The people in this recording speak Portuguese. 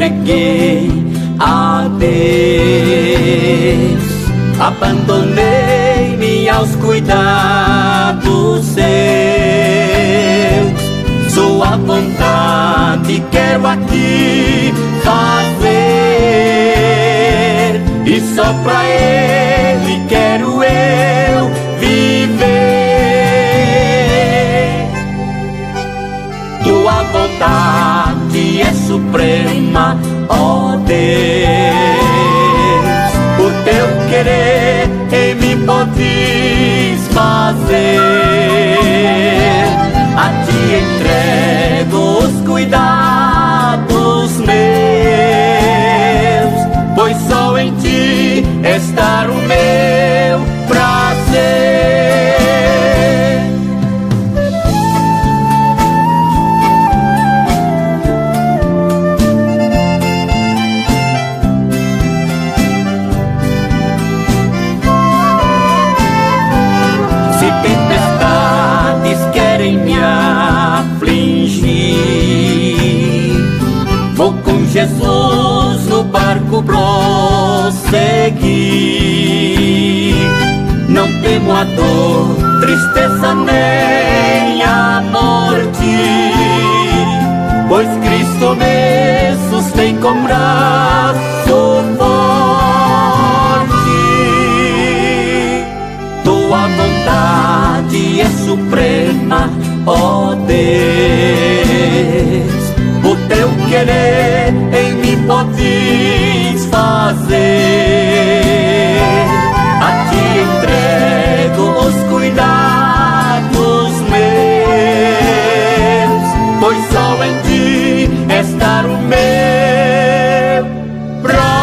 entreguei a Deus. Abandonei-me aos cuidados seus. Sua vontade quero aqui fazer, e só pra Ele quero eu viver. Tua vontade é suprema, ó Deus. O teu querer em mim podes fazer. A ti entrego os cuidados meus, pois só em ti está o meu prazer. Se tempestades querem me afligir, vou com Jesus no barco prosseguir. Não temo a dor, tristeza nem a morte, pois Cristo me sustém com braço forte. Tua vontade é suprema, ó Deus. O teu querer em mim podes fazer. A ti entrego os cuidados meus, pois só em ti está o meu prazer.